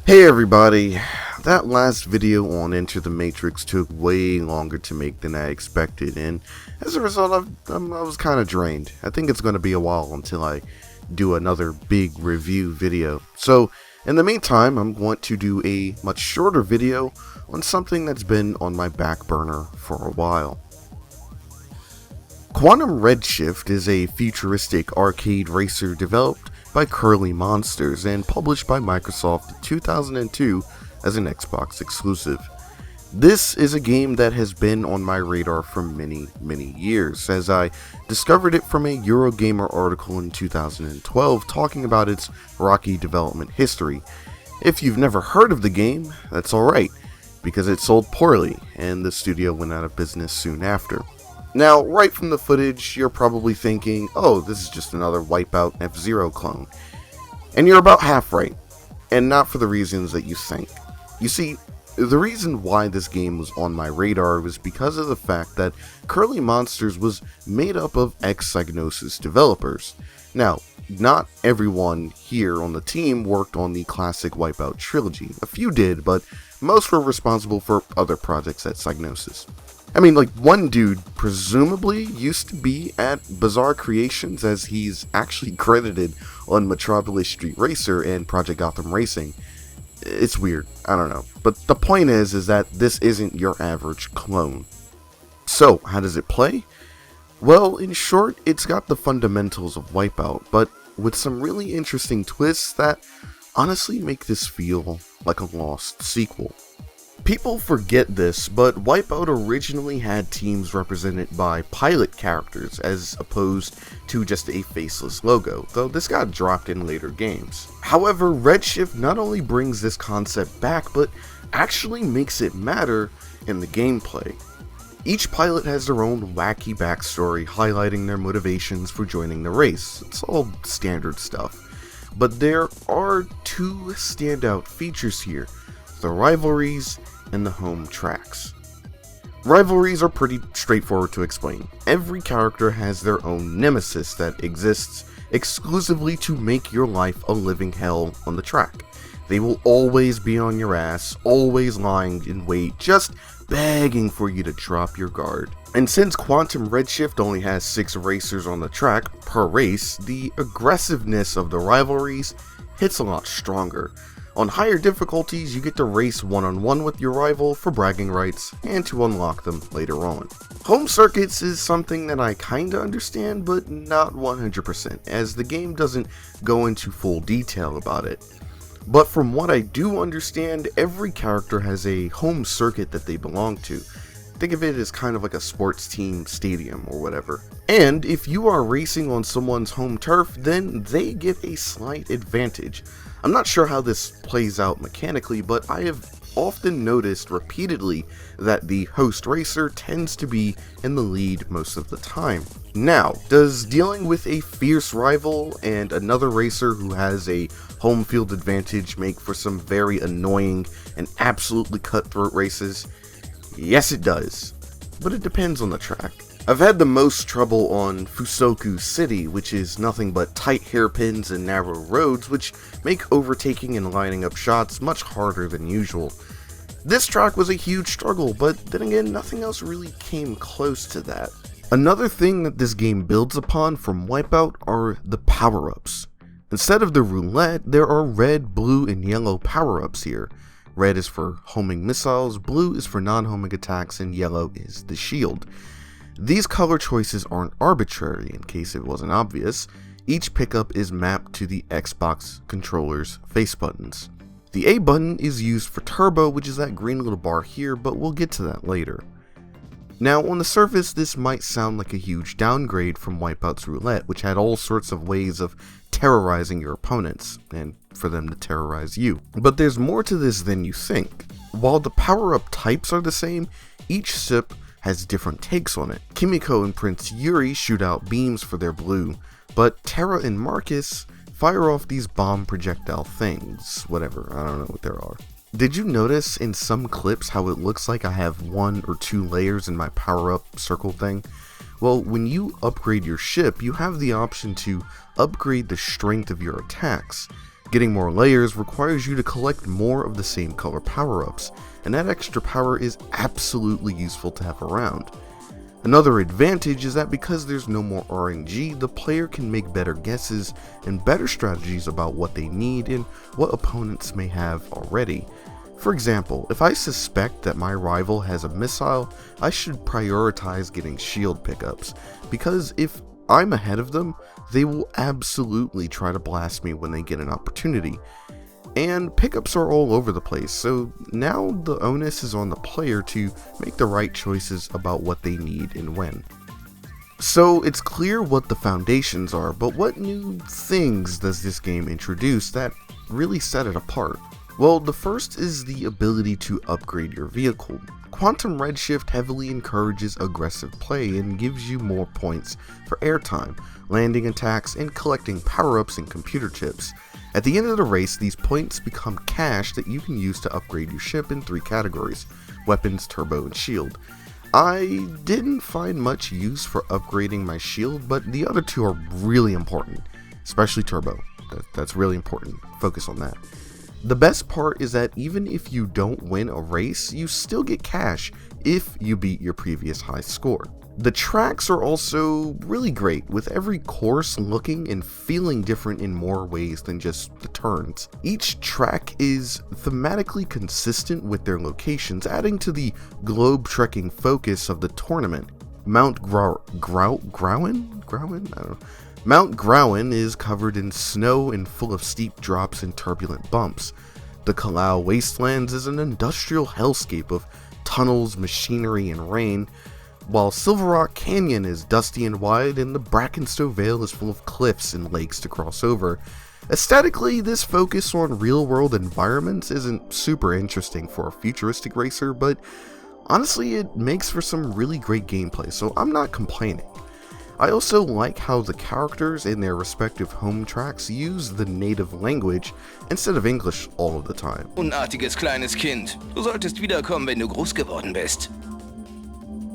Hey everybody, that last video on Enter the Matrix took way longer to make than I expected, and as a result I was kind of drained. I think it's going to be a while until I do another big review video. So in the meantime, I'm going to do a much shorter video on something that's been on my back burner for a while. Quantum Redshift is a futuristic arcade racer developed by Curly Monsters and published by Microsoft in 2002 as an Xbox exclusive. This is a game that has been on my radar for many years, as I discovered it from a Eurogamer article in 2012 talking about its rocky development history. If you've never heard of the game, that's alright, because it sold poorly and the studio went out of business soon after. Now, right from the footage, you're probably thinking, oh, this is just another Wipeout F-Zero clone. And you're about half right, and not for the reasons that you think. You see, the reason why this game was on my radar was because of the fact that Curly Monsters was made up of ex-Psygnosis developers. Now, not everyone here on the team worked on the classic Wipeout trilogy. A few did, but most were responsible for other projects at Psygnosis. I mean, like, one dude presumably used to be at Bizarre Creations, as he's actually credited on Metropolis Street Racer and Project Gotham Racing. It's weird, I don't know. But the point is that this isn't your average clone. So, how does it play? Well, in short, it's got the fundamentals of Wipeout, but with some really interesting twists that honestly make this feel like a lost sequel. People forget this, but Wipeout originally had teams represented by pilot characters as opposed to just a faceless logo, though this got dropped in later games. However, Redshift not only brings this concept back, but actually makes it matter in the gameplay. Each pilot has their own wacky backstory highlighting their motivations for joining the race. It's all standard stuff. But there are two standout features here: the rivalries and the home tracks. Rivalries are pretty straightforward to explain. Every character has their own nemesis that exists exclusively to make your life a living hell on the track. They will always be on your ass, always lying in wait, just begging for you to drop your guard. And since Quantum Redshift only has 6 racers on the track per race, the aggressiveness of the rivalries hits a lot stronger. On higher difficulties, you get to race one-on-one with your rival for bragging rights and to unlock them later on. Home circuits is something that I kinda understand, but not 100%, as the game doesn't go into full detail about it. But from what I do understand, every character has a home circuit that they belong to. Think of it as kind of like a sports team stadium or whatever. And if you are racing on someone's home turf, then they get a slight advantage. I'm not sure how this plays out mechanically, but I have often noticed repeatedly that the host racer tends to be in the lead most of the time. Now, does dealing with a fierce rival and another racer who has a home field advantage make for some very annoying and absolutely cutthroat races? Yes, it does, but it depends on the track. I've had the most trouble on Fusoku City, which is nothing but tight hairpins and narrow roads, which make overtaking and lining up shots much harder than usual. This track was a huge struggle, but then again, nothing else really came close to that. Another thing that this game builds upon from Wipeout are the power-ups. Instead of the roulette, there are red, blue, and yellow power-ups here. Red is for homing missiles, blue is for non-homing attacks, and yellow is the shield. These color choices aren't arbitrary, in case it wasn't obvious. Each pickup is mapped to the Xbox controller's face buttons. The A button is used for turbo, which is that green little bar here, but we'll get to that later. Now, on the surface, this might sound like a huge downgrade from Wipeout's roulette, which had all sorts of ways of terrorizing your opponents, and for them to terrorize you. But there's more to this than you think. While the power-up types are the same, each SIP has different takes on it. Kimiko and Prince Yuri shoot out beams for their blue, but Terra and Marcus fire off these bomb projectile things. Whatever, I don't know what there are. Did you notice in some clips how it looks like I have 1 or 2 layers in my power-up circle thing? Well, when you upgrade your ship, you have the option to upgrade the strength of your attacks. Getting more layers requires you to collect more of the same color power-ups, and that extra power is absolutely useful to have around. Another advantage is that because there's no more RNG, the player can make better guesses and better strategies about what they need and what opponents may have already. For example, if I suspect that my rival has a missile, I should prioritize getting shield pickups, because if I'm ahead of them, they will absolutely try to blast me when they get an opportunity. And pickups are all over the place, so now the onus is on the player to make the right choices about what they need and when. So it's clear what the foundations are, but what new things does this game introduce that really set it apart? Well, the first is the ability to upgrade your vehicle. Quantum Redshift heavily encourages aggressive play and gives you more points for airtime, landing attacks, and collecting power-ups and computer chips. At the end of the race, these points become cash that you can use to upgrade your ship in 3 categories: weapons, turbo, and shield. I didn't find much use for upgrading my shield, but the other 2 are really important, especially turbo. That's really important. Focus on that. The best part is that even if you don't win a race, you still get cash if you beat your previous high score. The tracks are also really great, with every course looking and feeling different in more ways than just the turns. Each track is thematically consistent with their locations, adding to the globe-trekking focus of the tournament. Mount Growen? I don't know. Mount Growen is covered in snow and full of steep drops and turbulent bumps. The Kalau Wastelands is an industrial hellscape of tunnels, machinery, and rain, while Silver Rock Canyon is dusty and wide, and the Brackenstow Vale is full of cliffs and lakes to cross over. Aesthetically, this focus on real-world environments isn't super interesting for a futuristic racer, but honestly it makes for some really great gameplay, so I'm not complaining. I also like how the characters in their respective home tracks use the native language instead of English all of the time. Unartiges kleines Kind. Du solltest wiederkommen, wenn du groß geworden bist.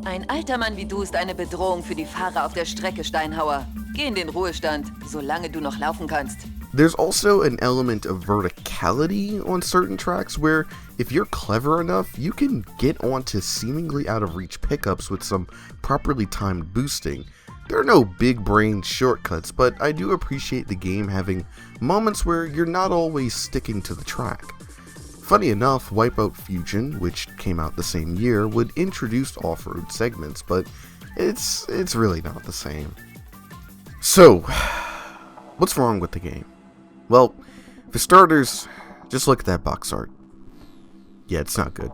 Ein alter Mann wie du ist eine Bedrohung für die Fahrer auf der Strecke, Steinhauer. Geh in den Ruhestand, solange du noch laufen kannst. There's also an element of verticality on certain tracks where, if you're clever enough, you can get onto seemingly out of reach pickups with some properly timed boosting. There are no big brain shortcuts, but I do appreciate the game having moments where you're not always sticking to the track. Funny enough, Wipeout Fusion, which came out the same year, would introduce off-road segments, but it's really not the same. So, what's wrong with the game? Well, for starters, just look at that box art. Yeah, it's not good.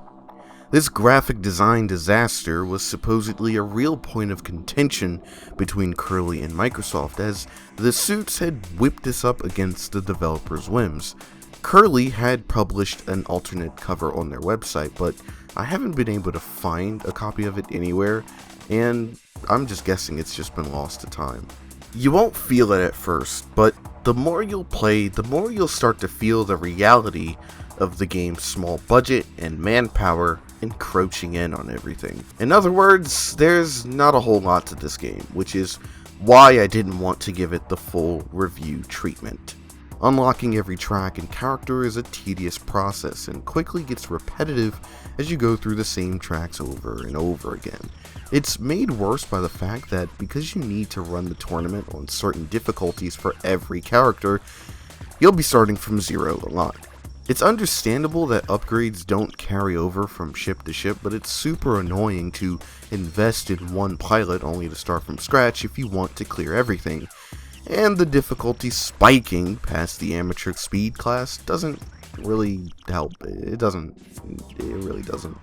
This graphic design disaster was supposedly a real point of contention between Curly and Microsoft, as the suits had whipped this up against the developers' whims. Curly had published an alternate cover on their website, but I haven't been able to find a copy of it anywhere, and I'm just guessing it's just been lost to time. You won't feel it at first, but the more you'll play, the more you'll start to feel the reality of the game's small budget and manpower encroaching in on everything. In other words, there's not a whole lot to this game, which is why I didn't want to give it the full review treatment. Unlocking every track and character is a tedious process and quickly gets repetitive as you go through the same tracks over and over again. It's made worse by the fact that because you need to run the tournament on certain difficulties for every character, you'll be starting from 0 a lot. It's understandable that upgrades don't carry over from ship to ship, but it's super annoying to invest in one pilot only to start from scratch if you want to clear everything. And the difficulty spiking past the amateur speed class doesn't really help. It really doesn't.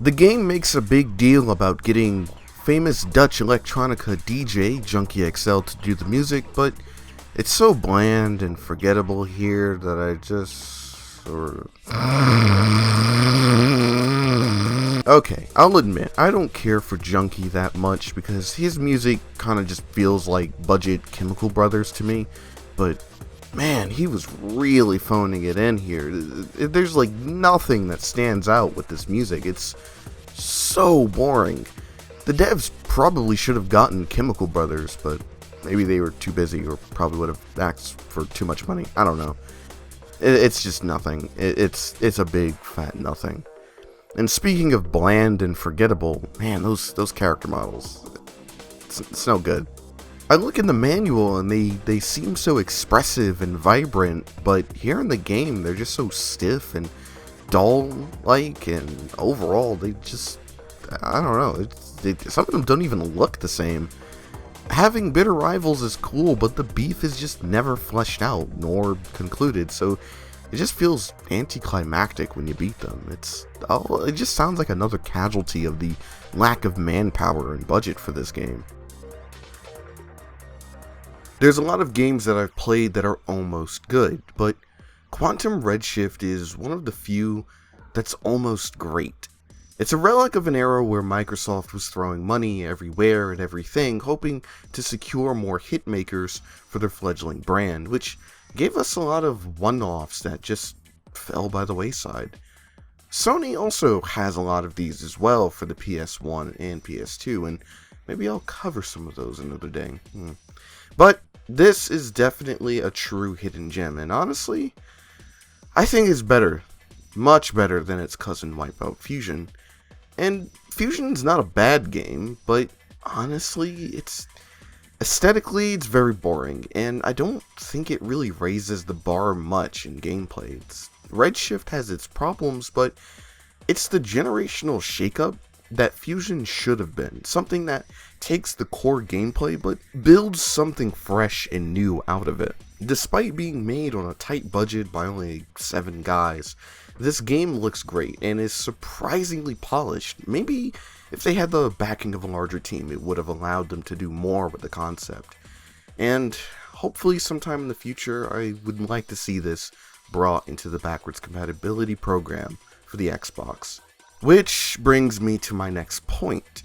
The game makes a big deal about getting famous Dutch electronica DJ Junkie XL to do the music, but it's so bland and forgettable here that I just Okay, I'll admit, I don't care for Junkie that much because his music kind of just feels like budget Chemical Brothers to me, but man, he was really phoning it in here. There's like nothing that stands out with this music. It's so boring. The devs probably should have gotten Chemical Brothers, but maybe they were too busy or probably would have asked for too much money. I don't know. It's just nothing. It's a big fat nothing. And speaking of bland and forgettable, man, those character models, it's no good. I look in the manual and they seem so expressive and vibrant, but here in the game they're just so stiff and dull-like, and overall they just, I don't know, some of them don't even look the same. Having bitter rivals is cool, but the beef is just never fleshed out nor concluded, so it just feels anticlimactic when you beat them. It just sounds like another casualty of the lack of manpower and budget for this game. There's a lot of games that I've played that are almost good, but Quantum Redshift is one of the few that's almost great. It's a relic of an era where Microsoft was throwing money everywhere and everything, hoping to secure more hitmakers for their fledgling brand, which gave us a lot of one-offs that just fell by the wayside. Sony also has a lot of these as well for the PS1 and PS2, and maybe I'll cover some of those another day. But this is definitely a true hidden gem, and honestly, I think it's better, much better than its cousin Wipeout Fusion. And Fusion's not a bad game, but honestly, aesthetically, it's very boring, and I don't think it really raises the bar much in gameplay. Redshift has its problems, but it's the generational shakeup that Fusion should have been. Something that takes the core gameplay, but builds something fresh and new out of it. Despite being made on a tight budget by only 7 guys, this game looks great and is surprisingly polished. Maybe if they had the backing of a larger team, it would have allowed them to do more with the concept. And hopefully sometime in the future, I would like to see this brought into the backwards compatibility program for the Xbox. Which brings me to my next point.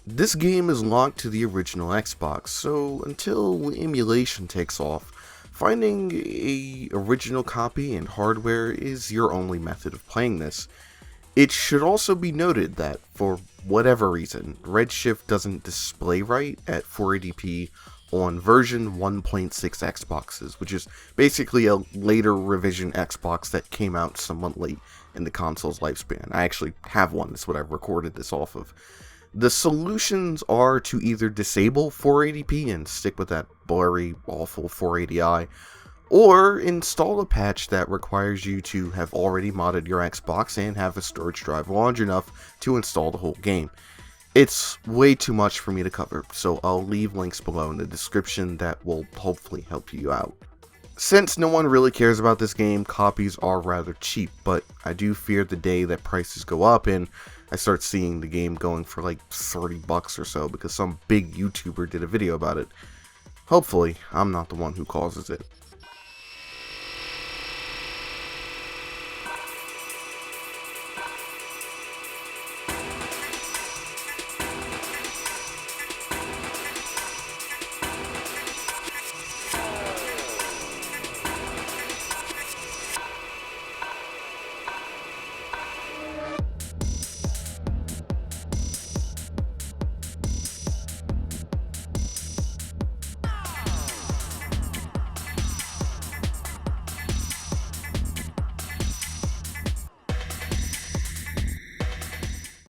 This game is locked to the original Xbox, so until emulation takes off, finding a original copy and hardware is your only method of playing this. It should also be noted that, for whatever reason, Redshift doesn't display right at 480p on version 1.6 Xboxes, which is basically a later revision Xbox that came out somewhat late in the console's lifespan. I actually have one, that's what I've recorded this off of. The solutions are to either disable 480p and stick with that blurry, awful 480i, or install a patch that requires you to have already modded your Xbox and have a storage drive large enough to install the whole game. It's way too much for me to cover, so I'll leave links below in the description that will hopefully help you out. Since no one really cares about this game, copies are rather cheap, but I do fear the day that prices go up and I start seeing the game going for like $30 or so because some big YouTuber did a video about it. Hopefully, I'm not the one who causes it.